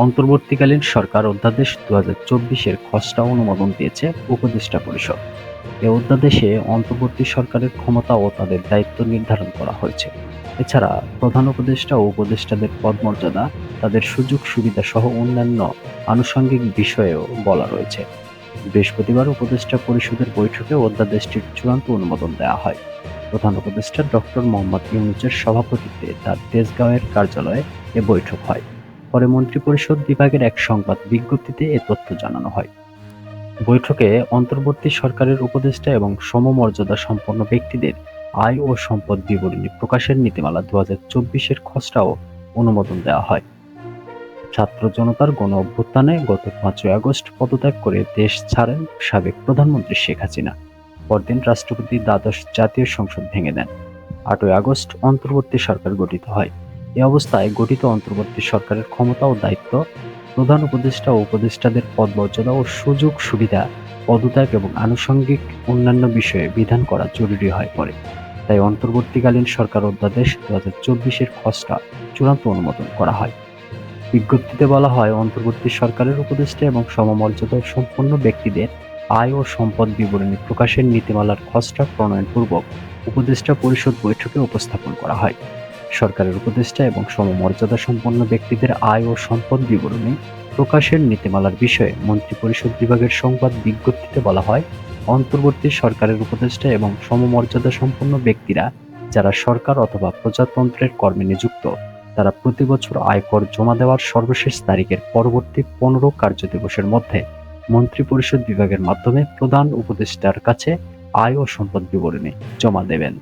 অন্তর্বর্তীকালীন সরকার অধ্যাদেশ 2024-এর খসড়া অনুমোদন দিয়েছে উপদেষ্টা পরিষদ। এ অধ্যাদেশে অন্তর্বর্তী সরকারের ক্ষমতা ও তাদের দায়িত্ব নির্ধারণ করা হয়েছে। এছাড়া প্রধান উপদেষ্টা ও উপদেষ্টাদের পদমর্যাদা, তাদের সুযোগ সুবিধা সহ অন্যান্য আনুষঙ্গিক বিষয়েও বলা রয়েছে। বৃহস্পতিবার উপদেষ্টা পরিষদের বৈঠকে অধ্যাদেশটির চূড়ান্ত অনুমোদন দেওয়া হয়। প্রধান উপদেষ্টা ডক্টর মোহাম্মদ ইউনূসের সভাপতিত্বে তার তেজগাঁওয়ের কার্যালয়ে এ বৈঠক হয়। পরে মন্ত্রিপরিষদ বিভাগের এক সংবাদ বিজ্ঞপ্তিতে এ তথ্য জানানো হয়। বৈঠকে অন্তর্বর্তী সরকারের উপদেষ্টা এবং সমমর্যাদা সম্পন্ন ব্যক্তিদের আয় ও সম্পদ বিবরণী প্রকাশের নীতিমালা 2024-এর খসড়াও অনুমোদন দেওয়া হয়। ছাত্র জনতার গণ-অভ্যুত্থানে গত 5ই আগস্ট পদত্যাগ করে দেশ ছাড়েন সাবেক প্রধানমন্ত্রী শেখ হাসিনা। পরদিন রাষ্ট্রপতি দ্বাদশ জাতীয় সংসদ ভেঙে দেন। 8ই আগস্ট অন্তর্বর্তী সরকার গঠিত হয়। এ অবস্থায় গঠিত অন্তর্বর্তী সরকারের ক্ষমতা ও দায়িত্ব, প্রধান উপদেষ্টা ও উপদেষ্টাদের পদমর্যাদা ও সুযোগ সুবিধা, পদত্যাগ এবং আনুষঙ্গিক অন্যান্য বিষয়ে বিধান করা জরুরি হয়ে পড়ে। তাই অন্তর্বর্তীকালীন সরকার অধ্যাদেশ 2024-এর খসড়া চূড়ান্ত অনুমোদন করা হয়। বিজ্ঞপ্তিতে বলা হয়, অন্তর্বর্তী সরকারের উপদেষ্টা এবং সমমর্যাদা সম্পন্ন ব্যক্তিদের আয় ও সম্পদ বিবরণী প্রকাশের নীতিমালার খসড়া প্রণয়নপূর্বক উপদেষ্টা পরিষদ বৈঠকে উপস্থাপন করা হয়। সরকারের উপদেষ্টা এবং সমমর্যাদা সম্পন্ন ব্যক্তিদের আয় ও সম্পদ বিবরণী প্রকাশের নীতিমালার বিষয়ে মন্ত্রিপরিষদ বিভাগের সংবাদ বিজ্ঞপ্তিতে বলা হয়, অন্তর্বর্তী সরকারের উপদেষ্টা এবং সমমর্যাদা সম্পন্ন ব্যক্তিরা যারা সরকার অথবা প্রজাতন্ত্রের কর্মে নিযুক্ত, তারা প্রতি বছর আয়কর জমা দেওয়ার সর্বশেষ তারিখের পরবর্তী 15 কার্যদিবসের মধ্যে মন্ত্রিপরিষদ বিভাগের মাধ্যমে প্রধান উপদেষ্টার কাছে আয় ও সম্পদ বিবরণী জমা দেবেন।